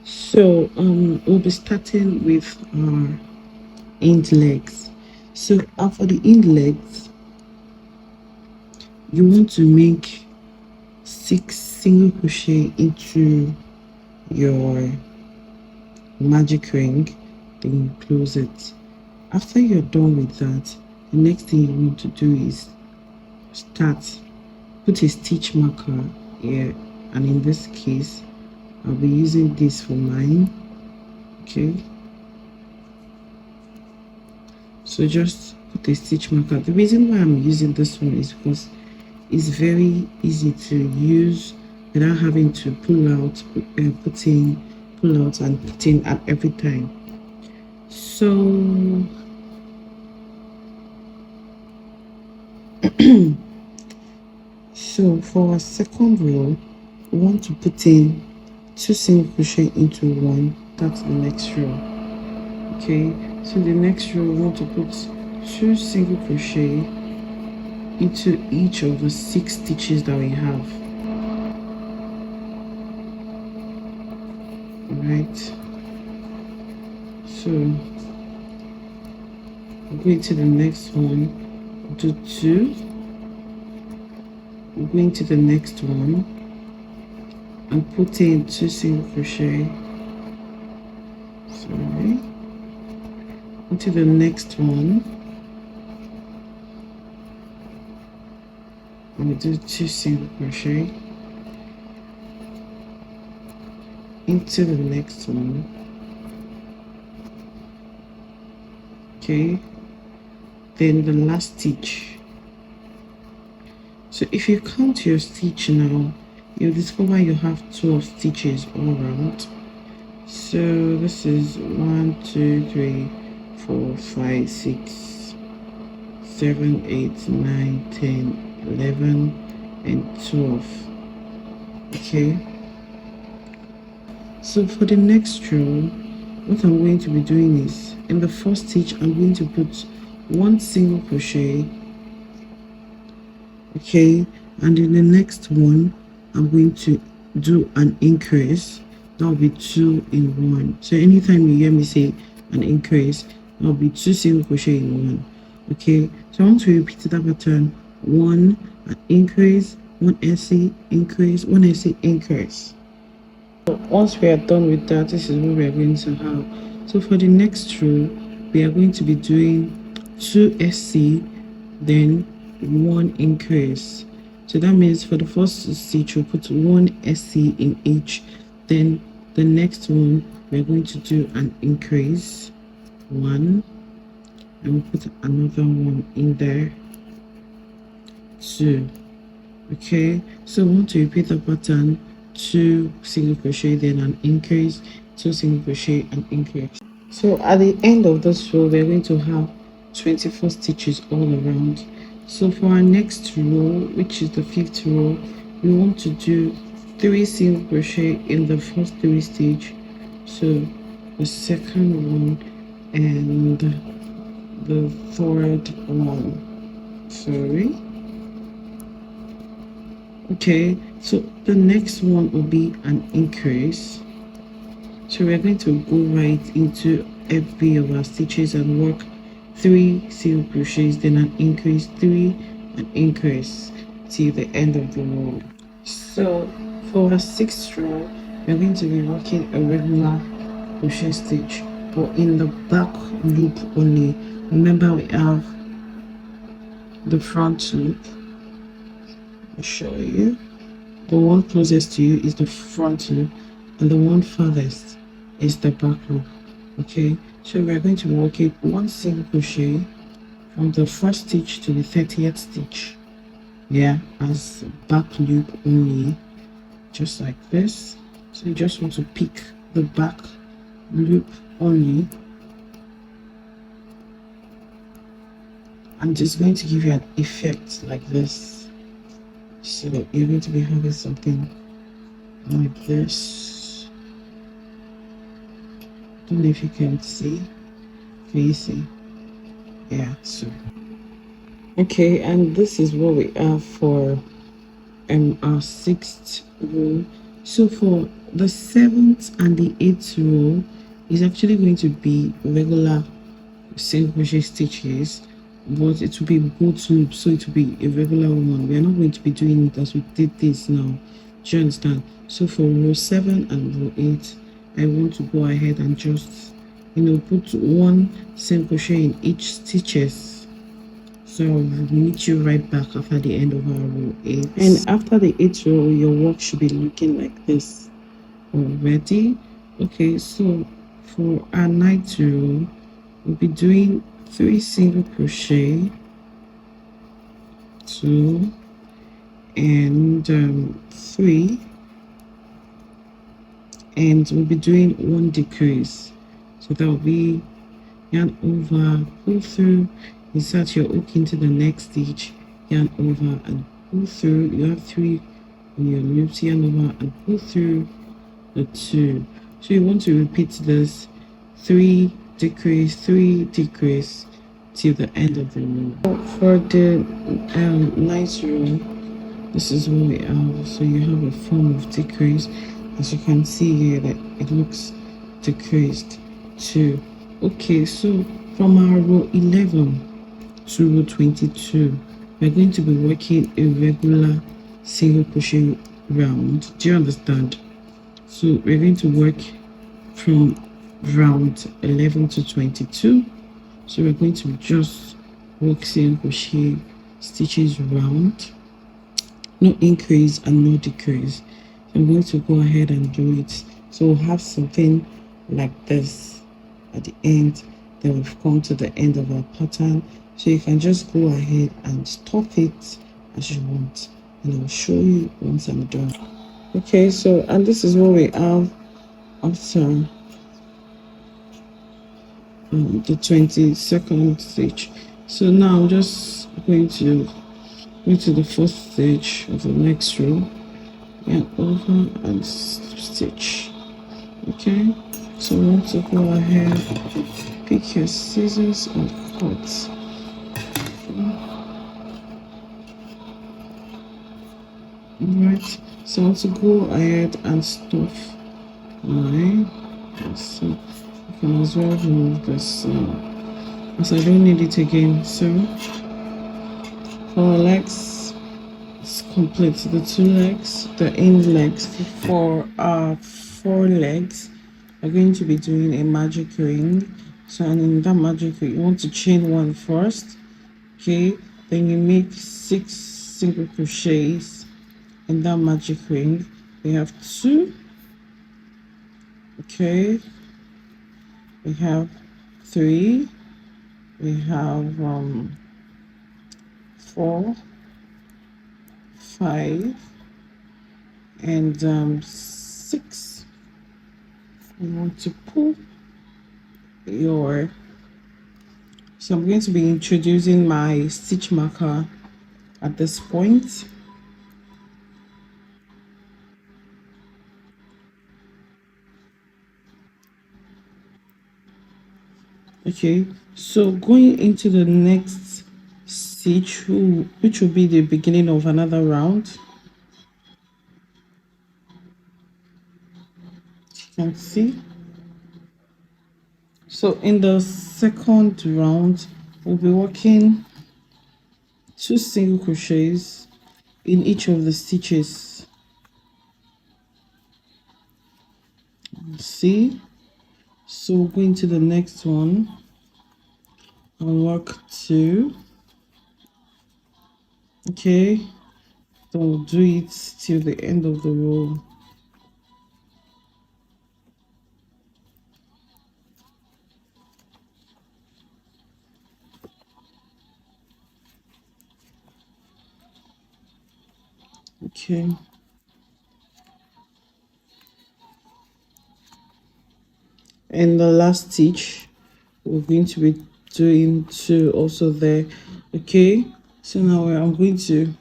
So we'll be starting with our end legs. So for the end legs, you want to make 6 single crochet into your magic ring, then you close it. After you're done with that, the next thing you want to do is put a stitch marker here, and in this case I'll be using this for mine. Okay, so just put a stitch marker. The reason why I'm using this one is because it's very easy to use without having to pull out and put in at every time. So so for our second row, we want to put in 2 single crochet into one. That's the next row. Okay, so the next row we want to put 2 single crochet into each of the 6 stitches that we have. Alright, so going to the next one, do 2, going to the next one and put in 2 single crochet, into the next one and do 2 single crochet, into the next one. Okay, then the last stitch. So if you count your stitch now, you'll discover you have 12 stitches all around. So this is 1 2 3 4 5 6 7 8 9 10 11 and 12. Okay, so for the next row, what I'm going to be doing is, in the first stitch I'm going to put 1 single crochet. Okay, and in the next one I'm going to do an increase. That will be 2 in 1. So anytime you hear me say an increase, that will be 2 single crochet in 1. Okay, so I want to repeat that pattern: 1 an increase, 1 essay increase, 1 essay increase. So once we are done with that, this is what we are going to have. So for the next row, we are going to be doing 2 SC, then 1 increase. So that means for the first stitch we'll put 1 SC in each, then the next one we're going to do an increase 1, and we'll put another one in there, 2. Okay, so we want to repeat the pattern: 2 single crochet, then an increase, 2 single crochet, and increase. So at the end of this row we're going to have 24 stitches all around. So for our next row, which is the 5th row, we want to do 3 single crochet in the first 3 stitch, so the second one and the third one. Okay, so the next one will be an increase. So we're going to go right into every of our stitches and work 3 single crochets, then an increase, 3 an increase till the end of the row. So for our 6th row, we're going to be working a regular crochet stitch, but in the back loop only. Remember, we have the front loop. I'll show you. The one closest to you is the front loop, and the one farthest is the back loop. Okay, so we're going to be working 1 single crochet from the first stitch to the 30th stitch, as back loop only, just like this. So you just want to pick the back loop only, and it's going to give you an effect like this. So you're going to be having something like this. Don't know if you can see. Can you see? Yeah, so okay, and this is what we have for our 6th row. So for the 7th and the 8th row is actually going to be regular single crochet stitches, but it will be both loops, so it will be a regular one. We are not going to be doing it as we did this now. Do you understand? So for row 7 and row 8, I want to go ahead and just, put one single crochet in each stitches. So I'll meet you right back after the end of our row 8. And after the 8th row, your work should be looking like this already. Okay, so for our 9th row, we'll be doing 3 single crochet, 2 and 3, and we'll be doing 1 decrease. So that will be yarn over, pull through, insert your hook into the next stitch, yarn over and pull through. You have 3 on your loops, yarn over and pull through the 2. So you want to repeat this 3 decrease, 3 decrease till the end of the row. For the 9th row, this is what we have. So you have a form of decrease. As you can see here, that it looks decreased too. Okay, so from our row 11 to row 22, we're going to be working a regular single crochet round. Do you understand? So we're going to work from round 11 to 22. So we're going to just work single crochet stitches round, no increase and no decrease. I'm going to go ahead and do it. So we'll have something like this at the end. Then we've come to the end of our pattern. So you can just go ahead and stop it as you want, and I'll show you once I'm done. Okay, so and this is what we have after the 22nd stitch. So now I'm just going to go to the first stitch of the next row and over and stitch. Okay, so I want to go ahead, pick your scissors and cut. Alright, so I want to go ahead and stuff my, so I can as well remove this as I don't need it again. So for our legs, it's complete. The 2 legs, the end legs. For our 4 legs, we're going to be doing a magic ring. So and in that magic ring, you want to chain 1 first. Okay, then you make 6 single crochets in that magic ring. We have 2. Okay, we have 3, we have 4, 5, and 6. You want to pull your, so I'm going to be introducing my stitch marker at this point. Okay, so going into the next stitch, which will be the beginning of another round. You can see. So in the second round, we'll be working 2 single crochets in each of the stitches. See? So going to the next one, I'll work 2. Okay, then we'll do it till the end of the row. Okay. And the last stitch, we're going to be doing 2 also there. Okay, so now I'm going to,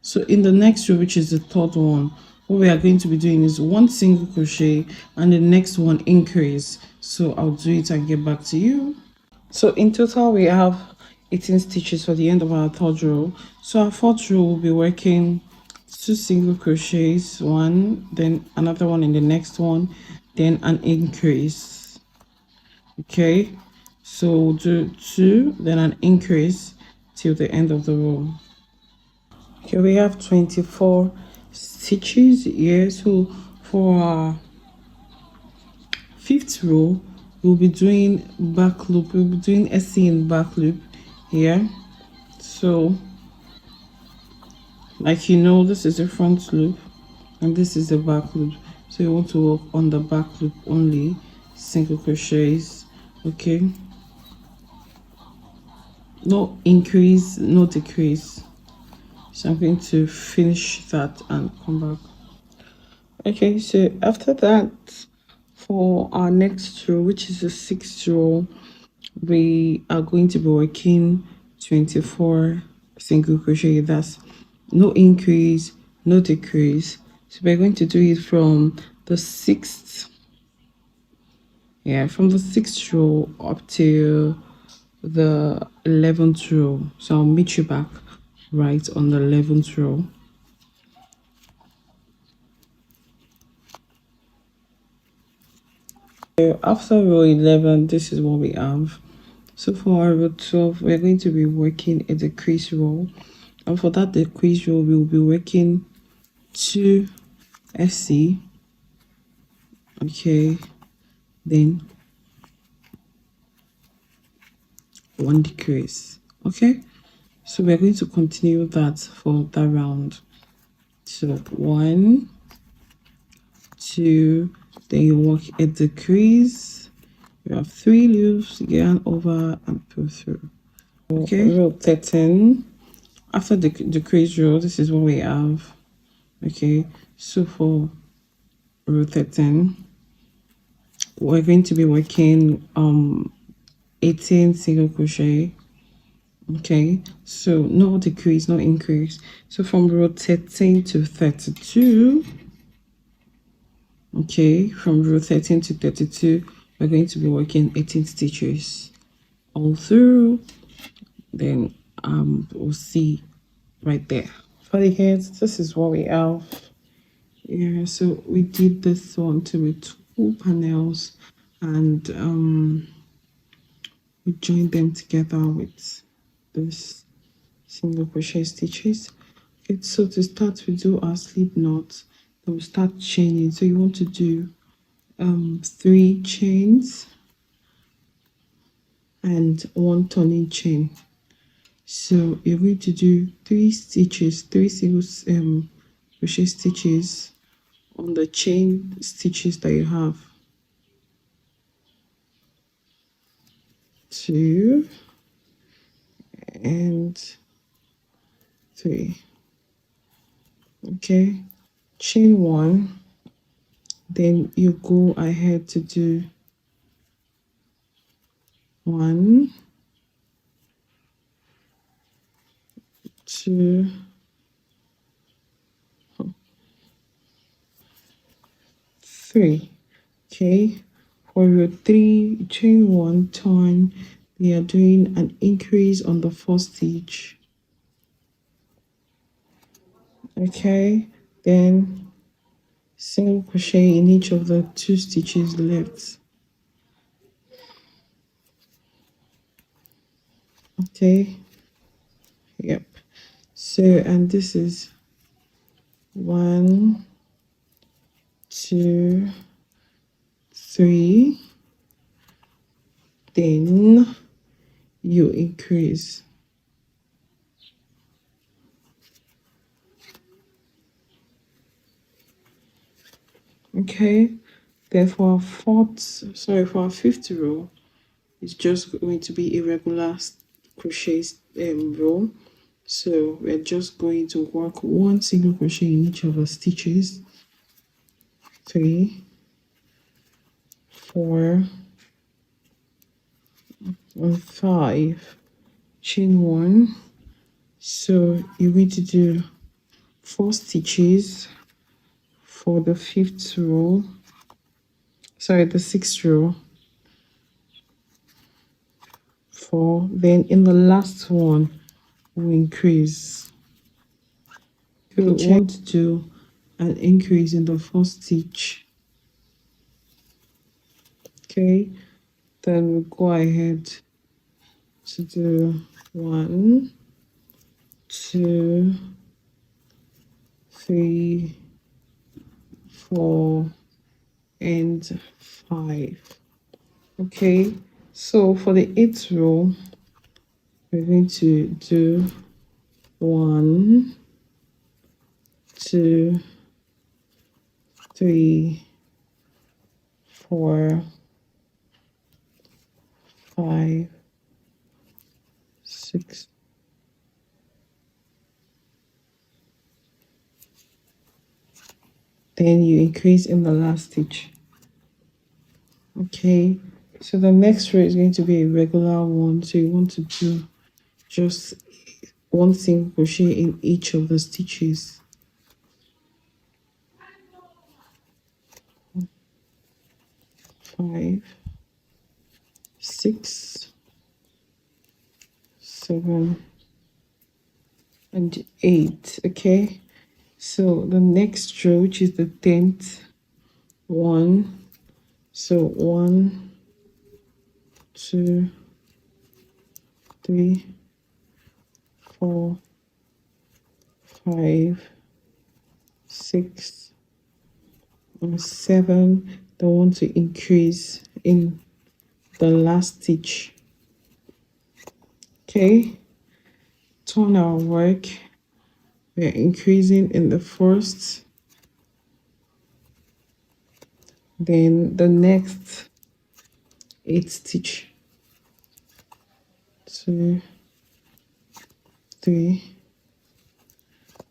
so in the next row, which is the 3rd one, what we are going to be doing is 1 single crochet and the next one increase. So I'll do it and get back to you. So in total we have 18 stitches for the end of our 3rd row. So our 4th row will be working 2 single crochets, one, then another one in the next one, then an increase. Okay, so do 2, then an increase till the end of the row. Okay, we have 24 stitches here. So for our 5th row, we'll be doing back loop. We'll be doing SC in back loop here. So like this is the front loop and this is the back loop. So you want to work on the back loop only, single crochets. Okay, no increase, no decrease. So I'm going to finish that and come back. Okay, so after that, for our next row, which is the 6th row, we are going to be working 24 single crochet. That's no increase, no decrease. So we're going to do it from the 6th, from the 6th row up to the 11th row. So I'll meet you back right on the 11th row. So after row 11, this is what we have. So for our row 12, we're going to be working a decrease row, and for that decrease row, we will be working 2 SC. Okay, then 1 decrease. Okay, so we're going to continue that for that round. So 1, 2, then you work a decrease. You have 3 loops, yarn over and pull through. Okay, row 13. After the decrease row, this is what we have. Okay, so for row 13, we're going to be working 18 single crochet. Okay, so no decrease, no increase. So from row 13 to 32, okay, from row 13 to 32, we're going to be working 18 stitches all through. Then we'll see right there. For the heads, this is what we have. Yeah, so we did this one to with 2 panels, and we joined them together with this single crochet stitches. Okay, so to start, we do our slip knot, then we start chaining. So you want to do 3 chains and 1 turning chain. So you're going to do 3 stitches, 3 single crochet stitches on the chain stitches that you have. 2 and 3. Okay, chain 1, then you go ahead to do 1, 2, 3. Okay, for your 3, chain 1, turn. We are doing an increase on the first stitch. Okay, then single crochet in each of the 2 stitches left. Okay, yep. So, and this is 1, 2, 3, then you increase. Okay, then for our 5th row, it's just going to be a regular crochet row. So we're just going to work 1 single crochet in each of our stitches. 3, 4, and 5. Chain 1. So you're going to do 4 stitches for the 5th row. Sorry, the 6th row. 4. Then in the last one, we increase. you want to do an increase in the first stitch. Okay, then we'll go ahead to do 1, 2, 3, 4, and 5. Okay, so for the 8th row, we're going to do 1, 2, 3, 4, 5, 6. Then you increase in the last stitch. Okay, so the next row is going to be a regular one. So you want to do just one single crochet in each of the stitches. 5, 6, 7, and 8. Okay, so the next row, which is the 10th one, so 1, 2, 3, 4, 5, 6, and 7. The one to increase in the last stitch. Okay, turn our work. We're increasing in the first, then the next 8 stitch. 2, 3,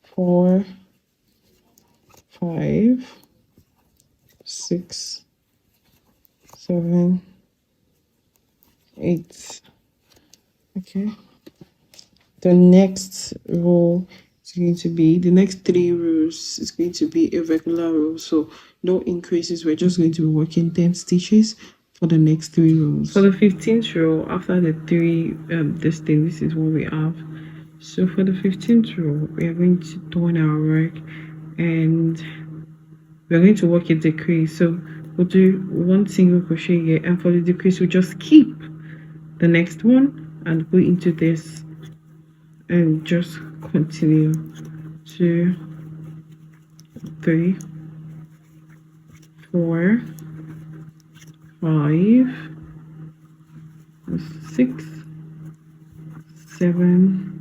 4, 5, 6, 7, 8. Okay, the next row is going to be, the next 3 rows is going to be a regular row, so no increases. We're just going to be working 10 stitches for the next 3 rows. For the 15th row, after the 3 this is what we have. So for the 15th row, we are going to turn our work and we're going to work a decrease. So we'll do 1 single crochet here, and for the decrease we'll just keep the next one and go into this and just continue. 2, 3, 4, 5, 6, 7,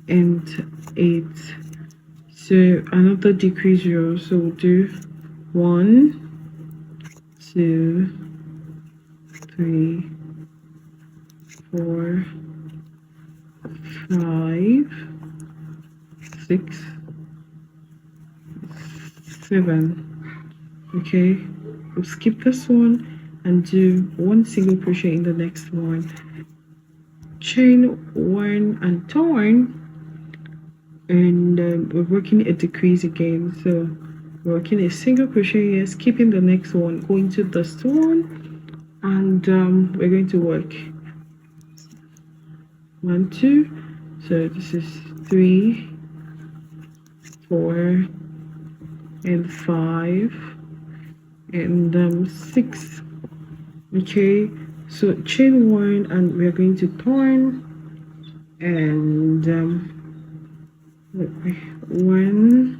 and 8. So another decrease row, so we'll do 1, 2, 3, 4, 5, 6, 7. Okay, we'll skip this one and do 1 single crochet in the next one, chain 1 and turn, and we're working a decrease again. So we're working a single crochet here, skipping the next one, going to this one, and we're going to work 1, 2. So this is 3, 4, and 5, and 6. Okay, so chain 1 and we're going to turn, and 1,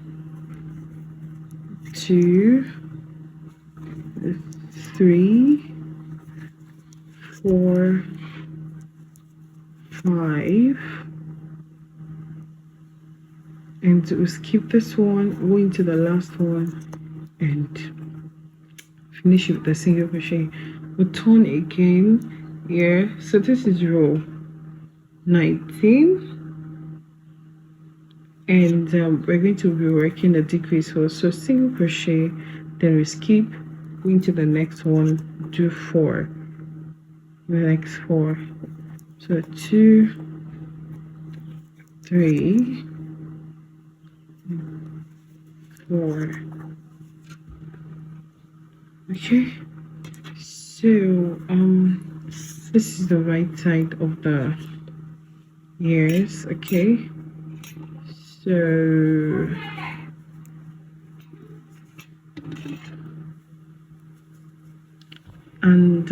2, 3, 4, 5, and we'll skip this one, go into the last one and finish with the single crochet. We'll turn again here. So this is row 19, and we're going to be working the decrease row. So single crochet, then we skip, go into the next one, do 4, the next 4. So 2, 3, 4. Okay, so this is the right side of the ears. Okay, So and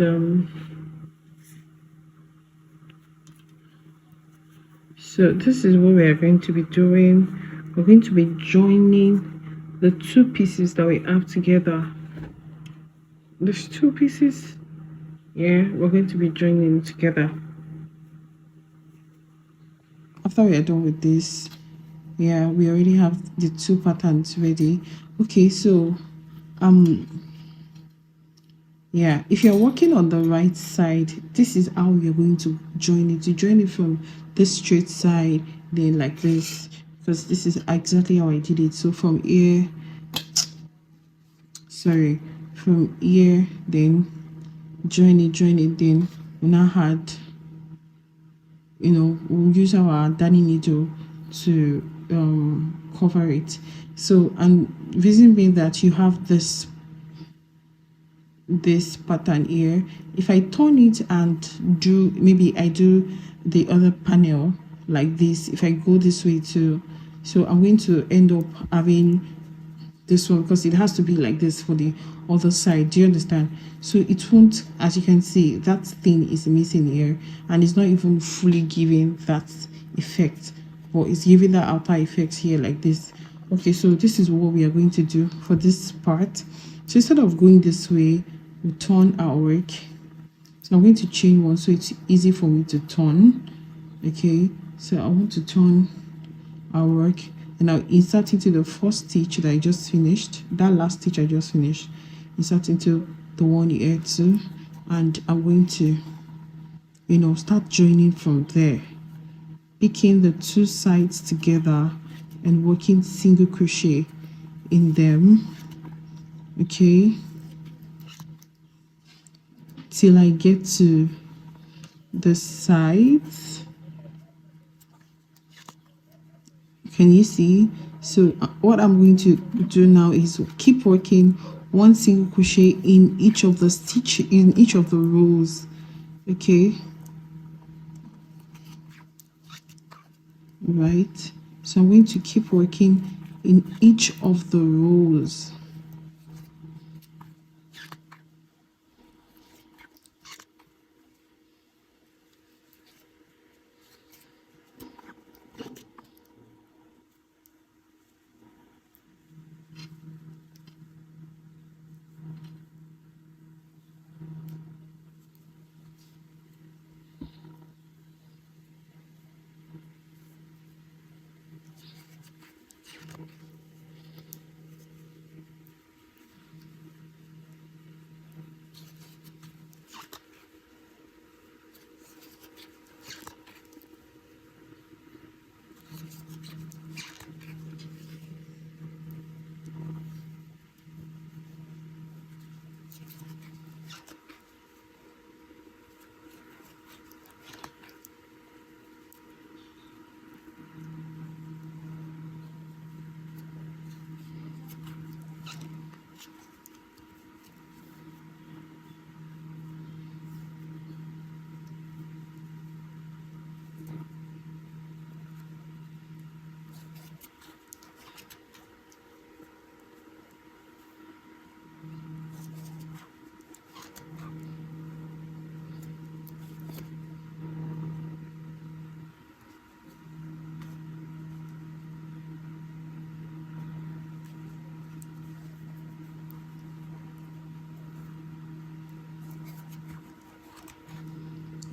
so this is what we are going to be doing. We're going to be joining the two pieces that we have together. There's two pieces. Yeah, we're going to be joining them together. After we are done with this, yeah, we already have the two patterns ready. Okay, so yeah, if you're working on the right side, this is how you're going to join it. You join it from this straight side, then like this, because this is exactly how I did it. So from here, sorry, from here, then join it, then we now had, you know, we'll use our darning needle to cover it. So, and reason being that you have this pattern here, if I turn it and do, maybe I do the other panel like this, if I go this way too, so I'm going to end up having this one because it has to be like this for the other side. Do you understand? So it won't, as you can see, that thing is missing here and it's not even fully giving that effect, but it's giving that outer effect here like this. Okay, so this is what we are going to do for this part. So instead of going this way, we turn our work. So I'm going to chain one so it's easy for me to turn. Okay, so I want to turn our work and I'll insert into the first stitch that I just finished, that last stitch I just finished, insert into the one here too, and I'm going to, you know, start joining from there, picking the two sides together and working single crochet in them. Okay, till I get to the sides. Can you see? So what I'm going to do now is keep working one single crochet in each of the stitch, in each of the rows. Okay, right, so I'm going to keep working in each of the rows.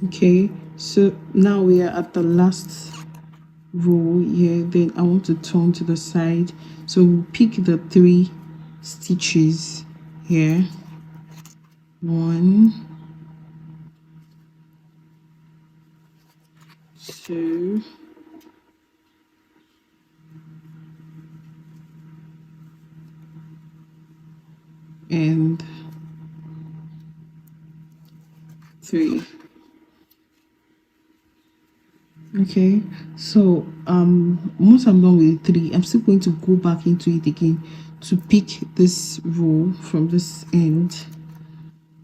Okay, so now we are at the last row here. Then I want to turn to the side, so we'll pick the 3 stitches here. 1, 2, and 3. Okay, so once I'm done with 3, I'm still going to go back into it again to pick this row from this end.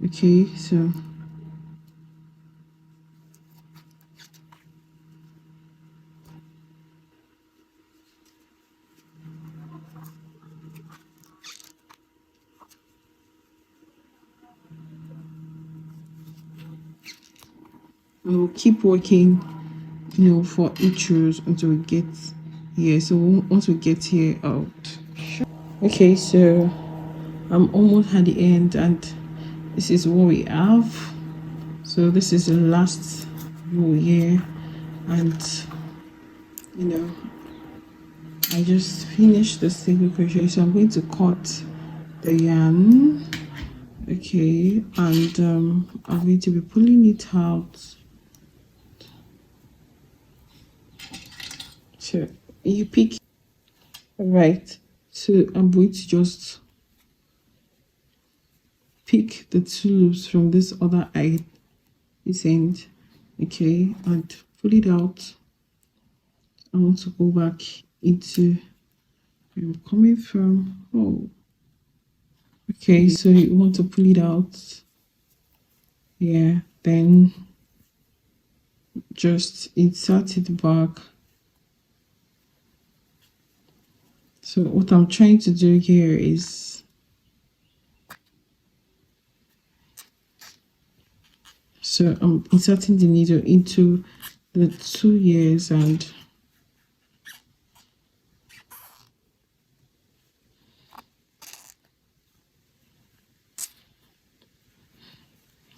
Okay, so and we'll keep working, for each rows until we get here. So once we get here out. Okay, so I'm almost at the end, and this is what we have. So this is the last row here, and I just finished the single crochet, so I'm going to cut the yarn. Okay, and I'm going to be pulling it out. So you pick, right? So I'm going to just pick the 2 loops from this other end, okay, and pull it out. I want to go back into where I'm coming from. Oh, okay, so you want to pull it out, yeah, then just insert it back. So what I'm trying to do here is, so I'm inserting the needle into the 2 ears, and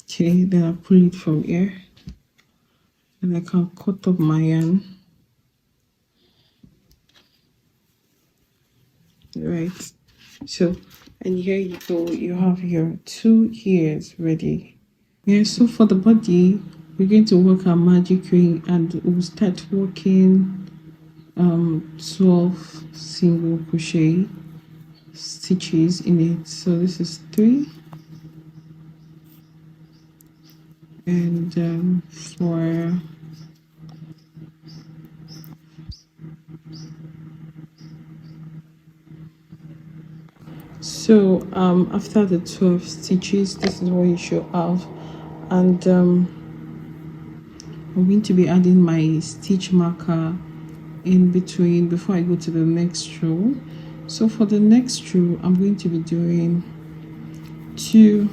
okay, then I pull it from here, and I can cut up my yarn. Right, so, and here you go, you have your 2 ears ready. Yeah, so for the body, we're going to work our magic ring, and we'll start working 12 single crochet stitches in it. So this is 3, and 4, so after the 12 stitches, this is what you should have. And I'm going to be adding my stitch marker in between before I go to the next row. So for the next row, I'm going to be doing 2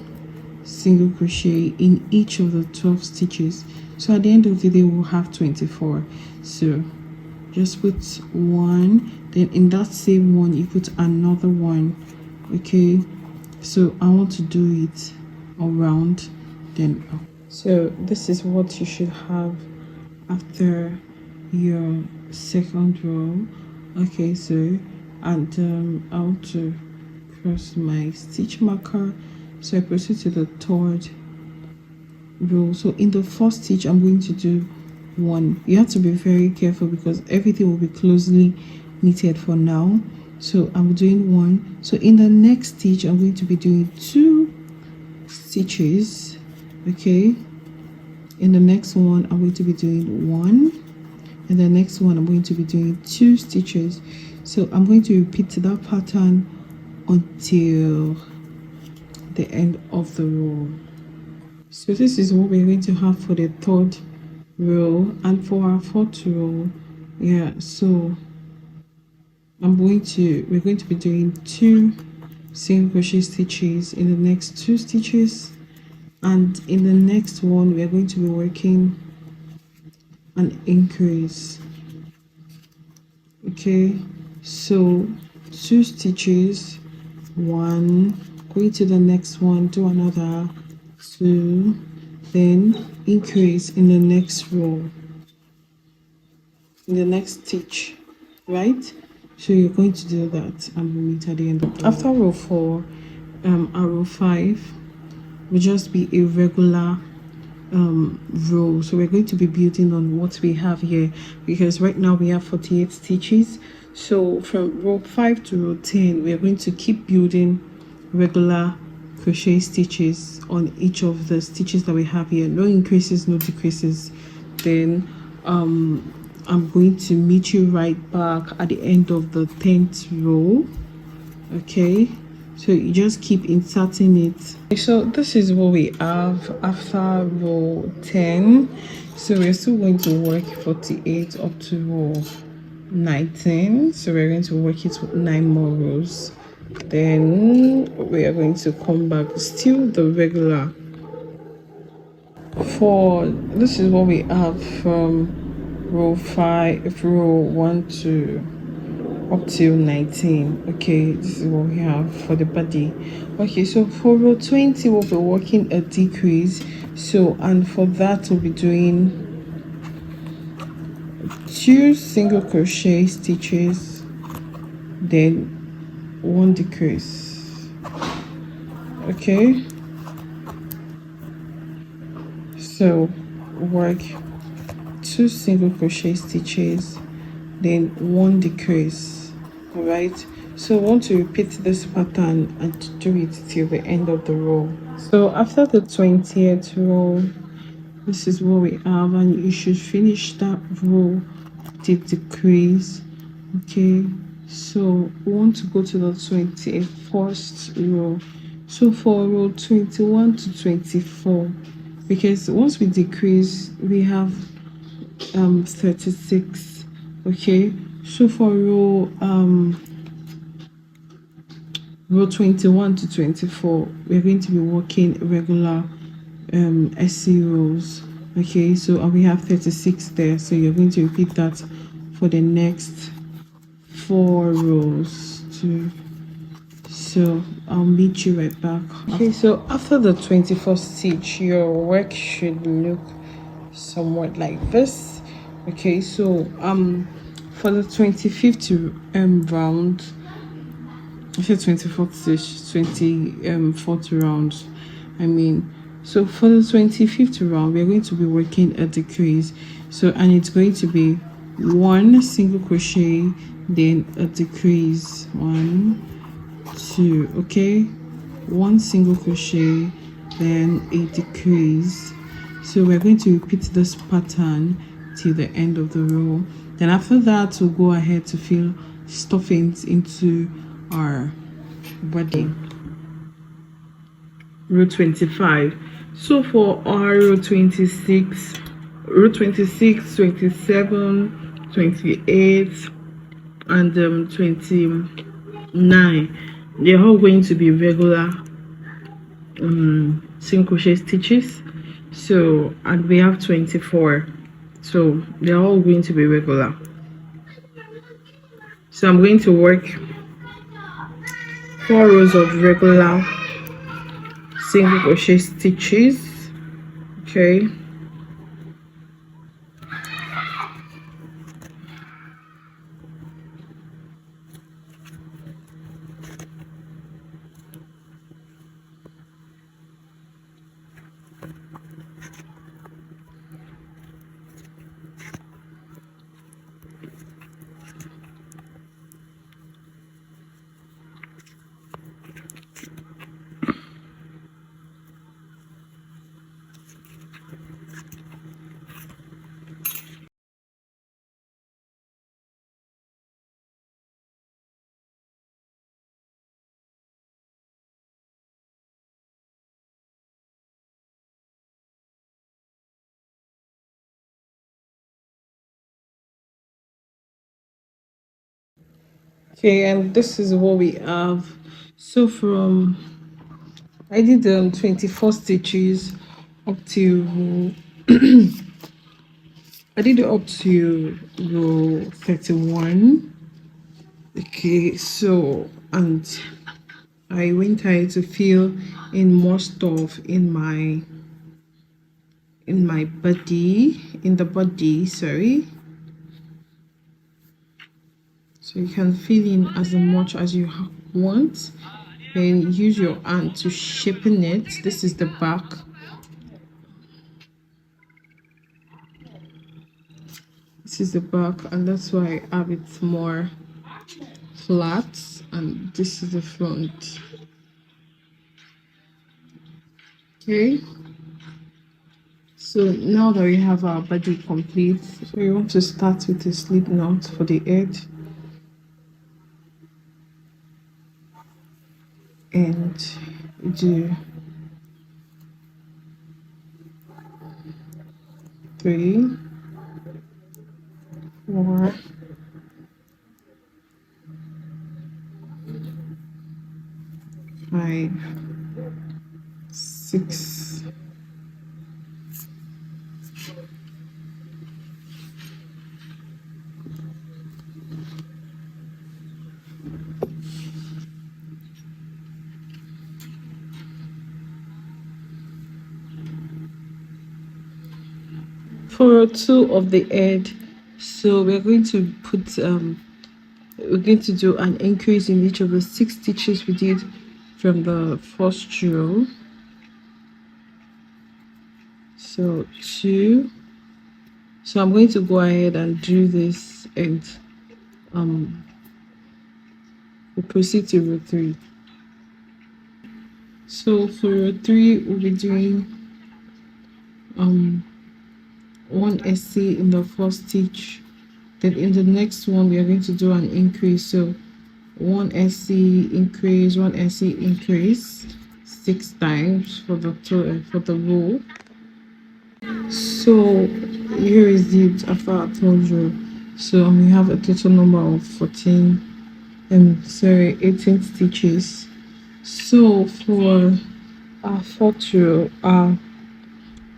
single crochet in each of the 12 stitches. So at the end of the day, we'll have 24. So just put 1, then in that same one you put another 1. Okay, so I want to do it around, then up. So this is what you should have after your second row. Okay, so, and I want to cross my stitch marker, so I proceed to the 3rd row. So in the first stitch, I'm going to do 1. You have to be very careful because everything will be closely knitted for now. So I'm doing 1. So in the next stitch, I'm going to be doing 2 stitches. Okay, in the next one, I'm going to be doing 1, and the next one I'm going to be doing 2 stitches. So I'm going to repeat that pattern until the end of the row. So this is what we're going to have for the 3rd row, and for our 4th row, yeah, so we're going to be doing 2 single crochet stitches in the next 2 stitches, and in the next one we are going to be working an increase. Okay, so 2 stitches, 1, going to the next one, do another 2, then increase in the next row, in the next stitch, right? So you're going to do that, and we'll meet at the end of the after row 4. And row 5 will just be a regular row. So we're going to be building on what we have here, because right now we have 48 stitches. So from row 5 to row 10, we are going to keep building regular crochet stitches on each of the stitches that we have here. No increases, no decreases. Then I'm going to meet you right back at the end of the 10th row. Okay, so you just keep inserting it. So this is what we have after row 10. So we're still going to work 48 up to row 19. So we're going to work it with 9 more rows. Then we are going to come back, still the regular For this is what we have from row 1 to up till 19. Okay, this is what we have for the body. Okay, so for row 20 we'll be working a decrease. So, and for that we'll be doing 2 single crochet stitches, then 1 decrease. Okay, so work 2 single crochet stitches, then 1 decrease. All right, so I want to repeat this pattern and do it till the end of the row. So after the 20th row, this is what we have, and you should finish that row the decrease. Okay, so we want to go to the 21st row. So for row 21 to 24, because once we decrease we have 36. Okay, so for row 21 to 24 we're going to be working regular SC rows. Okay, so we have 36 there, so you're going to repeat that for the next 4 rows too. So I'll meet you right back. Okay, so after the 21st stitch your work should look somewhat like this. Okay, so for the 25th round, I said 24th stitch, 24th round, I mean. So for the 25th round we're going to be working a decrease. So, and it's going to be 1 single crochet, then a decrease, 1 2. Okay, 1 single crochet, then a decrease. So we're going to repeat this pattern till the end of the row. Then after that we'll go ahead to fill stuffings into our body. Row 25. So for our row 26, 27, 28, and 29, they're all going to be regular single crochet stitches. So, and we have 24, so they're all going to be regular. So I'm going to work 4 rows of regular single crochet stitches. Okay, okay, and this is what we have. So from I did 24 stitches up to I did it up to row 31. Okay, so, and I went ahead to fill in more stuff in my body, in the body, sorry. So you can fill in as much as you want, then use your hand to shapen it. This is the back. This is the back, and that's why I have it more flat, and this is the front. Okay, so now that we have our body complete, so we want to start with a slip knot for the head, and do 3, 4, 5, 6, for 2 of the head, so we're going to put we're going to do an increase in each of the 6 stitches we did from the first row. So 2. So I'm going to go ahead and do this, and we'll proceed to row 3. So for row 3, we'll be doing 1 essay in the first stitch. Then in the next one, we are going to do an increase. So 1 essay increase, 1 essay increase 6 times for the row. So here is it after our third row. So we have a total number of 18 stitches. So for our fourth row,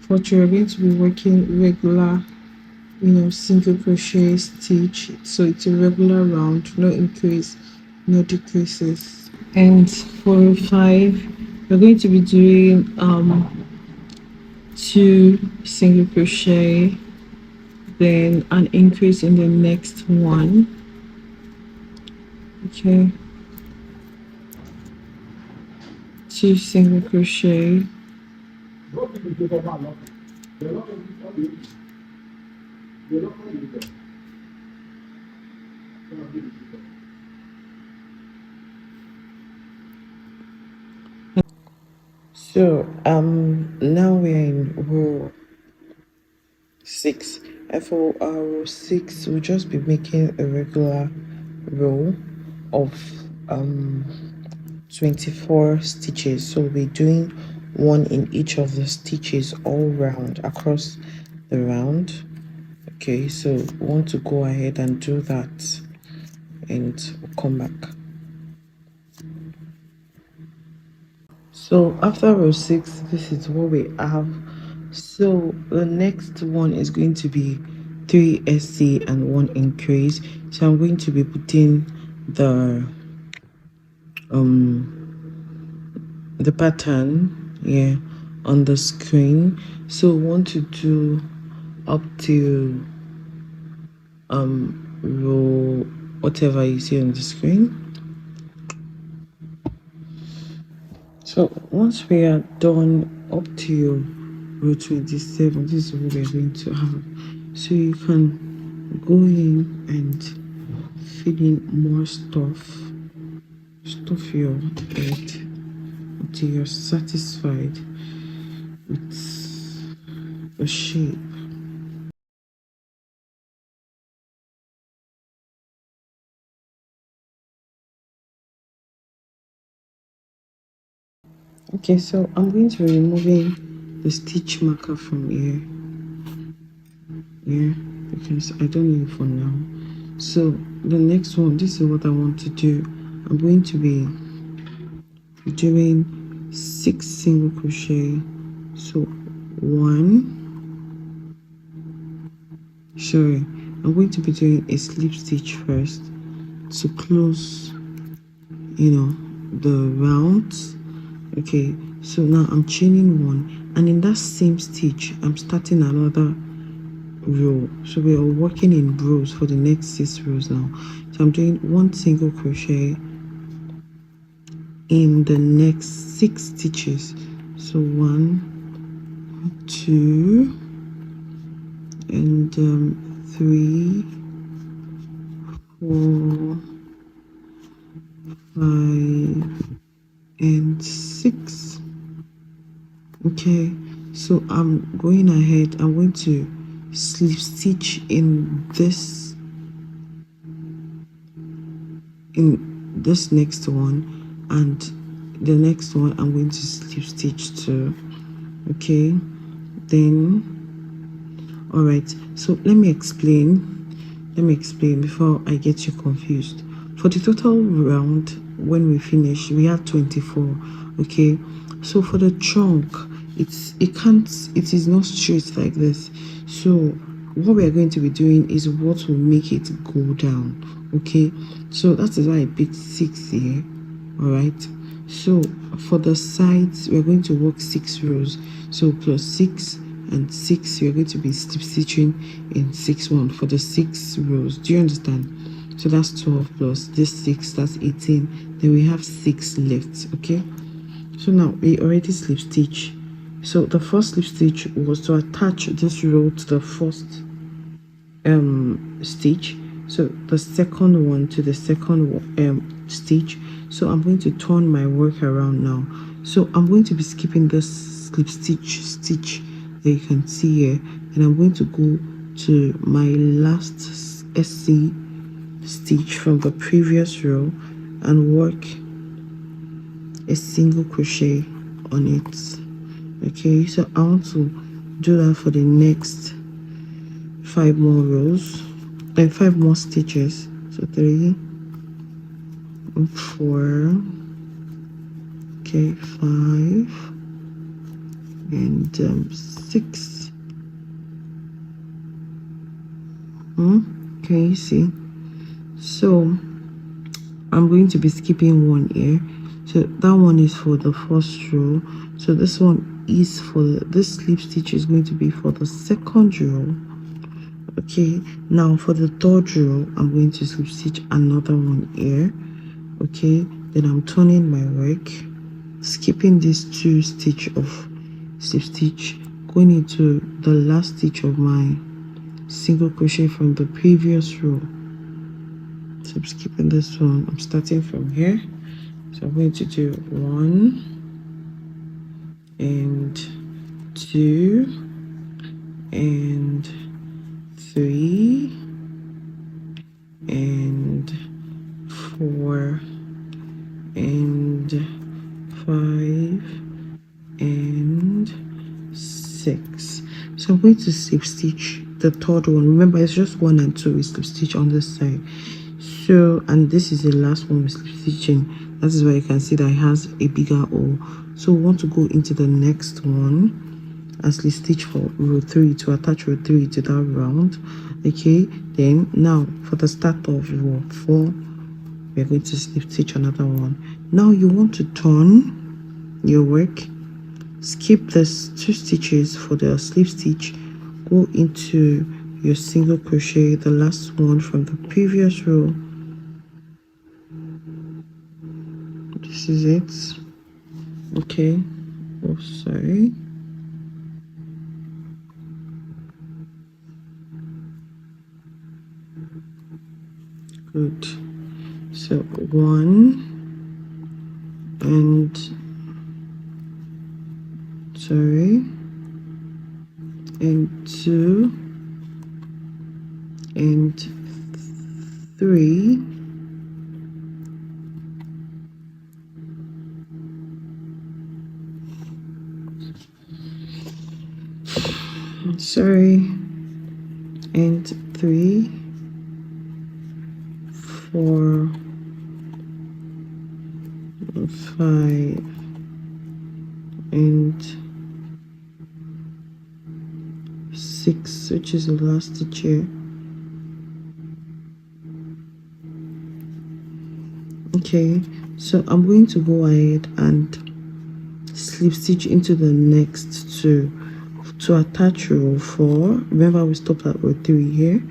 we're going to be working regular, single crochet stitch. So it's a regular round, no increase, no decreases. And for 5, we're going to be doing 2 single crochet, then an increase in the next one. Okay, 2 single crochet, so now we're in row 6, and for our row 6 we'll just be making a regular row of 24 stitches. So we'll be doing 1 in each of the stitches all round across the round. Okay, so we want to go ahead and do that, and we'll come back. So after row 6, this is what we have. So the next one is going to be 3 essay and 1 increase. So I'm going to be putting the pattern on the screen. So we want to do up to row whatever you see on the screen. So once we are done up to row 27, this is what we're going to have. So you can go in and fill in more stuff your head until you're satisfied with the shape. Okay, so I'm going to be removing the stitch marker from here, because I don't need it for now. So the next one, this is what I want to do. I'm going to be doing 6 single crochet. So I'm going to be doing a slip stitch first to close the rounds. Okay, so now I'm chaining 1, and in that same stitch I'm starting another row. So we are working in rows for the next 6 rows now. So I'm doing 1 single crochet in the next 6 stitches. So 1, 2, and 3, 4, 5, and 6. Okay, so I'm going ahead. I'm going to slip stitch in this next one, and the next one I'm going to slip stitch too. Okay, then all right, so let me explain before I get you confused. For the total round, when we finish, we have 24. Okay, so for the trunk, it is not straight like this. So what we are going to be doing is what will make it go down. Okay, so that is why I picked 6 here. All right, so for the sides, we're going to work 6 rows. So plus 6 and 6, you're going to be slip stitching in 6 1 for the 6 rows. Do you understand? So that's 12 plus this 6, that's 18. Then we have 6 left. Okay, so now we already slip stitch. So the first slip stitch was to attach this row to the first stitch, so the second one to the second stitch. So I'm going to turn my work around now. So I'm going to be skipping this slip stitch that you can see here, and I'm going to go to my last SC stitch from the previous row and work a single crochet on it. Okay, so I want to do that for the next 5 more rows and 5 more stitches. So 3 and 4, okay, 5 and 6. Can you see? So I'm going to be skipping one here. So that one is for the first row. So this one is for this slip stitch is going to be for the second row. Okay, now for the third row, I'm going to slip stitch another one here. Okay, then I'm turning my work, skipping these 2 stitch of slip stitch, going into the last stitch of my single crochet from the previous row. So I'm skipping this one. I'm starting from here. So I'm going to do 1 and 2 and 3 and 4 and 5 and 6. So I'm going to slip stitch the third one. Remember, it's just 1 and 2 we slip stitch on this side. So, and this is the last one we're slip stitching. That is why you can see that it has a bigger hole. So we want to go into the next one and slip stitch for row 3 to attach row 3 to that round. Okay, then now for the start of row 4, we're going to slip stitch another one. Now you want to turn your work, skip this 2 stitches for the slip stitch, go into your single crochet, the last one from the previous row. This is it. Okay, oh sorry. Good. So 1 and sorry, and 2 and 3 sorry, and 3, 4, 5 and 6, which is the last stitch here. Okay, so I'm going to go ahead and slip stitch into the next 2 to attach row 4. Remember, we stopped at row 3 here,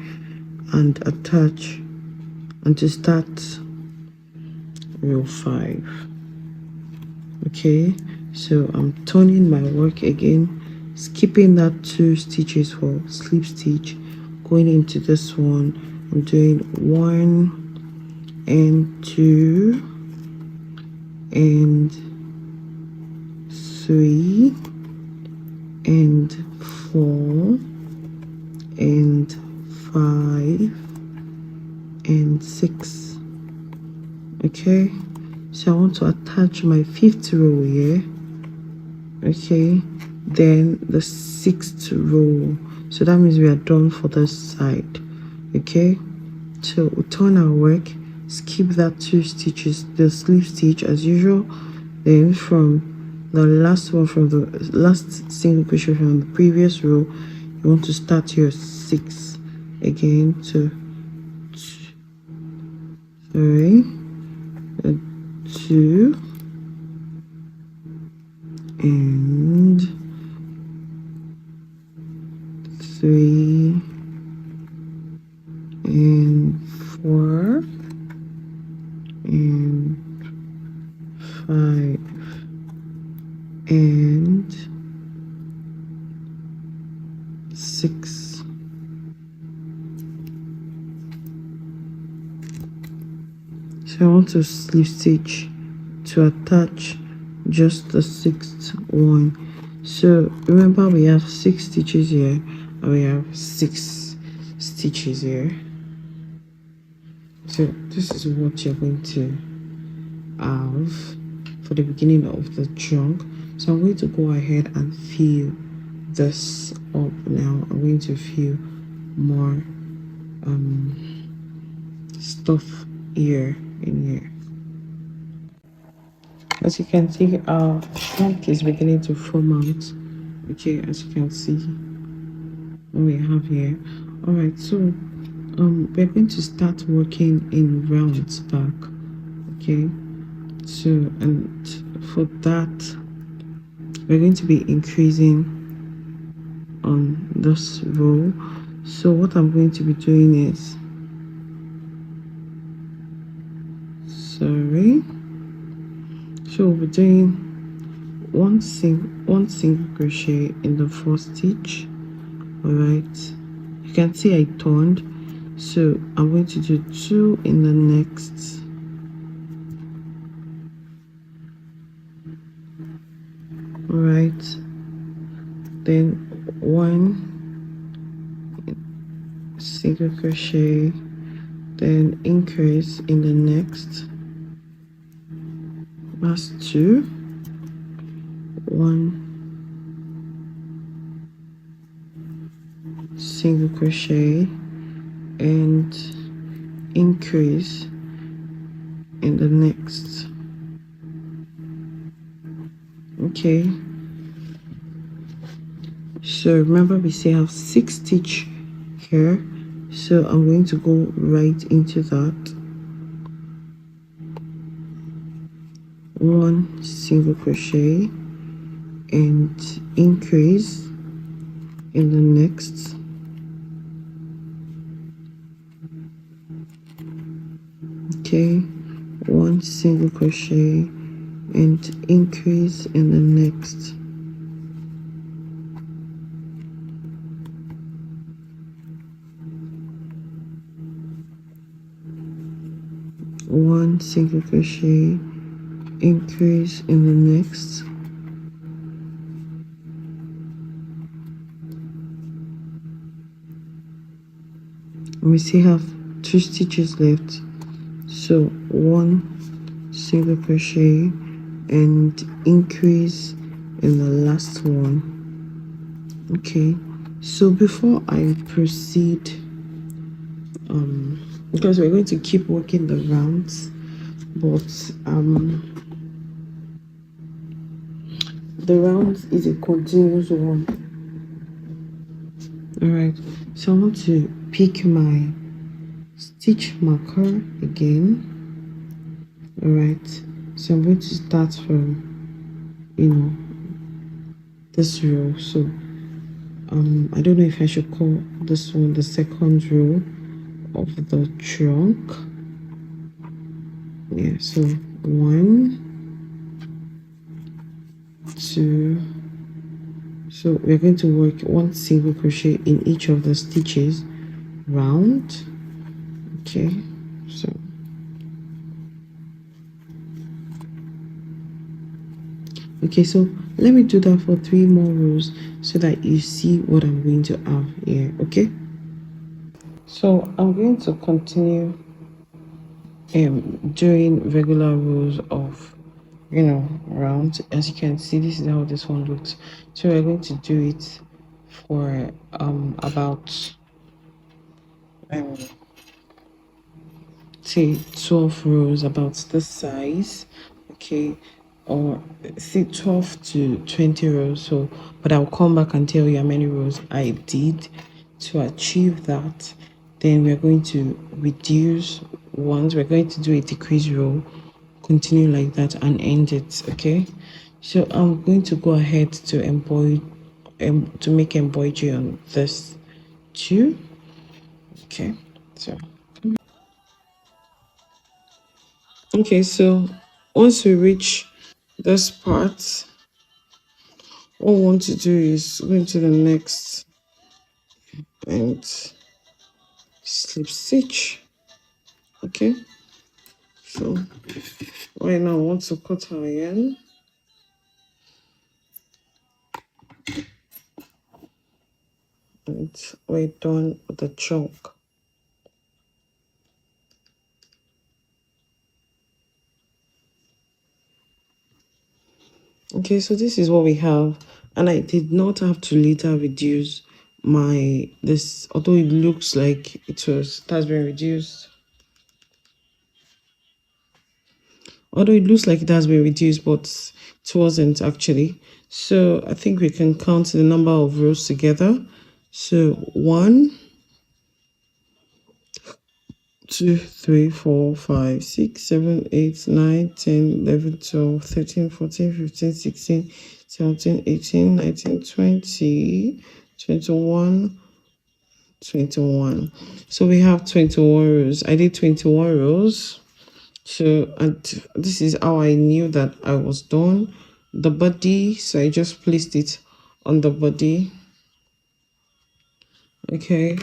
and attach and to start row 5. Okay, so I'm turning my work again, skipping that 2 stitches for slip stitch, going into this one. I'm doing 1 and 2 and 3 and 4 and 5 and 6. Okay, so I want to attach my 5th row here. Okay, then the 6th row. So that means we are done for this side. Okay, so we turn our work, skip that 2 stitches, the slip stitch as usual. Then from the last one, from the last single crochet from the previous row, you want to start your 6 again. So 2 and 5 and 6. So I want to slip stitch to attach just the 6th one. So remember, we have 6 stitches here and we have 6 stitches here. So this is what you're going to have for the beginning of the trunk. So I'm going to go ahead and fill this up now. I'm going to fill more stuff here in here. As you can see, our trunk is beginning to form out. Okay, as you can see, what we have here. All right, so we're going to start working in rounds back. Okay, so and for that we're going to be increasing on this row. So what I'm going to be doing is, so we're doing one single crochet in the first stitch. All right, you can see I turned, so I'm going to do 2 in the next. All right, then 1 single crochet, then increase in the next. That's 2, 1 single crochet and increase in the next. Okay, so remember we still have 6 stitch here, so I'm going to go right into that. 1 single crochet and increase in the next. Okay, 1 single crochet and increase in the next. One single crochet, increase in the next. We still have 2 stitches left, so 1 single crochet and increase in the last one. Okay, so before I proceed, because we're going to keep working the rounds, but the rounds is a continuous one. All right, so I want to pick my stitch marker again. All right, so I'm going to start from this row. So I don't know if I should call this one the second row of the trunk. Yeah, so 1, 2. So we're going to work 1 single crochet in each of the stitches round. Okay, so let me do that for 3 more rows so that you see what I'm going to have here. Okay, so I'm going to continue doing regular rows of rounds. As you can see, this is how this one looks. So we're going to do it for about say 12 rows, about this size. Okay, or say 12 to 20 rows. So but I'll come back and tell you how many rows I did to achieve that. Then we're going to reduce ones, we're going to do a decrease row, continue like that and end it. Okay, so I'm going to go ahead to embroider to make embroidery on this too. Okay, so so once we reach this part, what we want to do is go into the next and slip stitch. Okay, so right now I want to cut our yarn. And we're done with the chunk. Okay, so this is what we have, and I did not have to later reduce my this, although it looks like it has been reduced. Although it looks like it has been reduced, but it wasn't actually. So I think we can count the number of rows together. So 1, 2, 3, 4, 5, 6, 7, 8, 9, 10, 11, 12, 13, 14, 15, 16, 17, 18, 19, 20, 21, 21. So we have 21 rows. I did 21 rows. So, and this is how I knew that I was done. The body, so I just placed it on the body. Okay.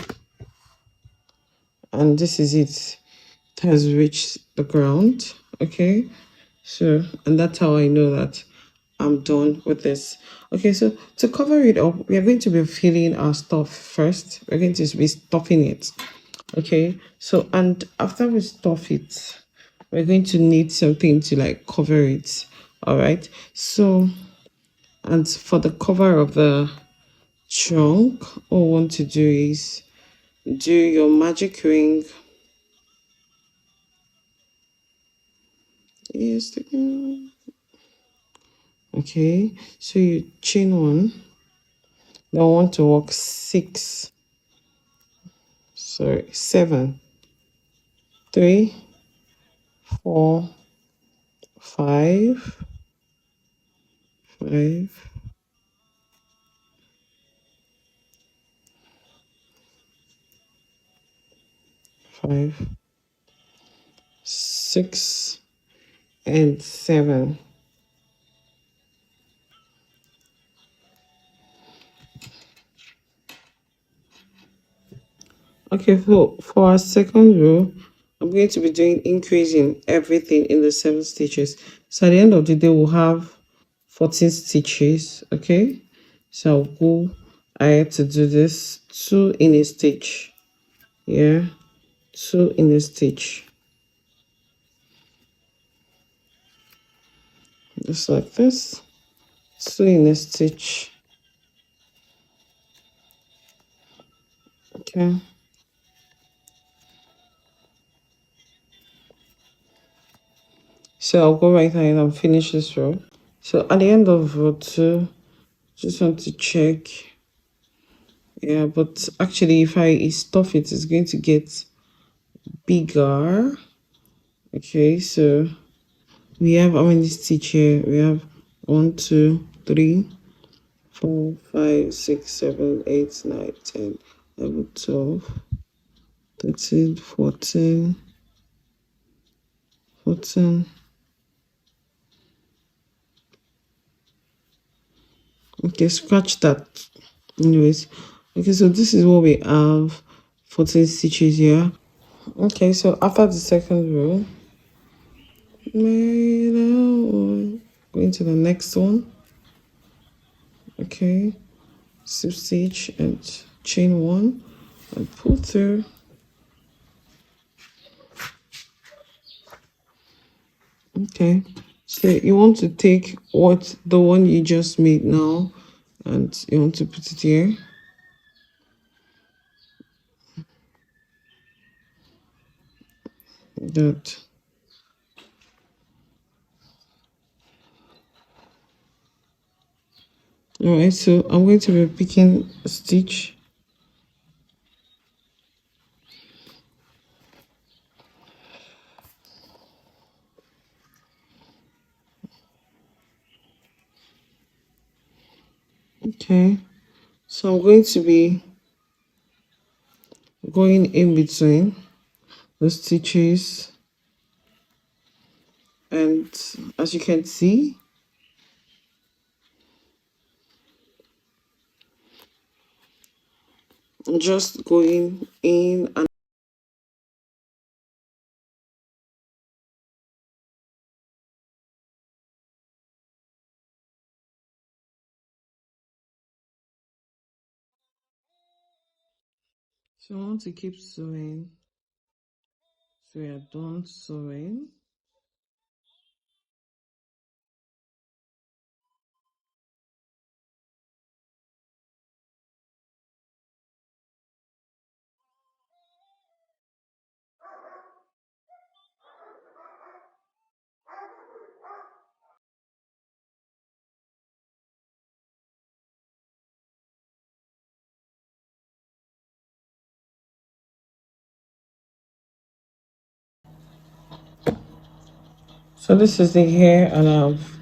And this is it. It has reached the ground. Okay. So, and that's how I know that I'm done with this. Okay, so to cover it up, we are going to be filling our stuff first. We're going to be stuffing it. Okay, so and after we stuff it, we're going to need something to like cover it. All right, so and for the cover of the trunk, all we want to do is do your magic ring. Yes, okay, so you chain one. Then we want to work 7, 3, 4, 5, 5, 5, 6, and 7. Okay, so for our second row, I'm going to be doing increasing everything in the 7 stitches. So at the end of the day, we'll have 14 stitches. Okay, so I'll go ahead to do this 2 in a stitch. Yeah, 2 in a stitch, just like this. 2 in a stitch. Okay. So I'll go right ahead and finish this row. So at the end of row 2, just want to check. Yeah, but actually if I stuff it, it's going to get bigger. Okay, so we have how many stitch here? We have 1, 2, 3, 4, 5, 6, 7, 8, 9, 10, 11, 12, 13, 14, 14. Okay, scratch that. Anyways, okay, so this is what we have, 14 stitches here. Okay, so after the second row, going to the next one. Okay, slip stitch and chain 1 and pull through. Okay, so you want to take the one you just made now and you want to put it here. That. All right, so I'm going to be picking a stitch. Okay, so I'm going to be going in between the stitches, and as you can see, just going in and so I want to keep sewing. So we are done sewing. So this is the hair, and I've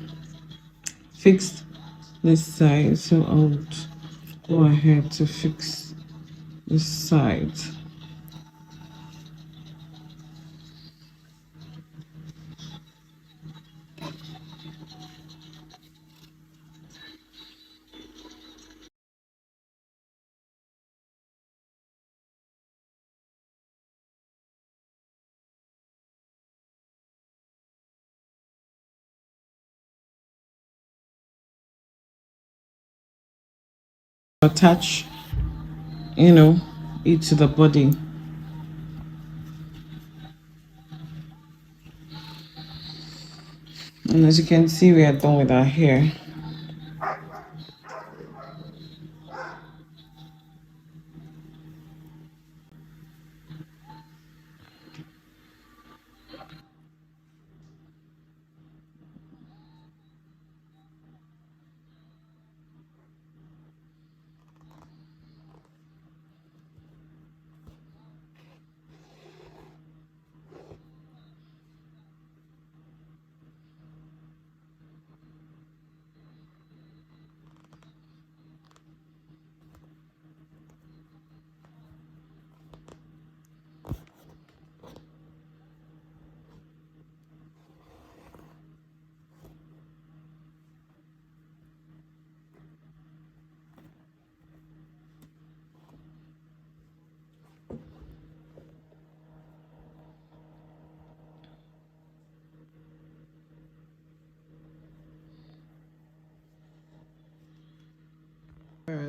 fixed this side. So I'll go ahead to fix this side. Attach, you know, it to the body. And as you can see, we are done with our hair.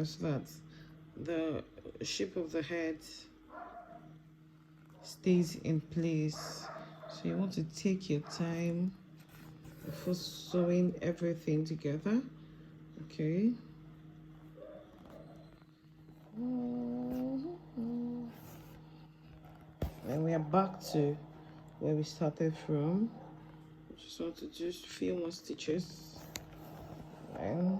So that's the shape of the head stays in place. So you want to take your time before sewing everything together. Okay. And we are back to where we started from. Just want to do a few more stitches. And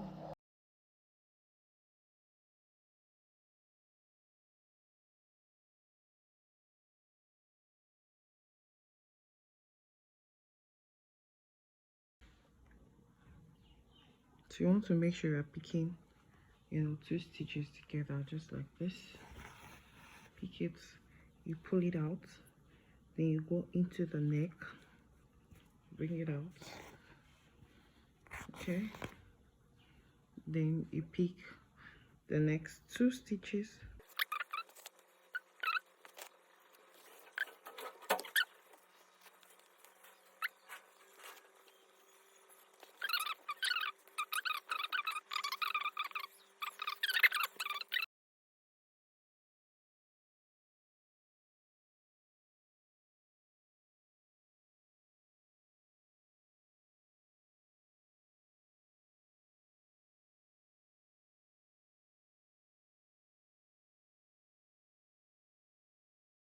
so you want to make sure you're picking, you know, two stitches together just like this. Pick it, you pull it out, then you go into the neck, bring it out. Okay, then you pick the next two stitches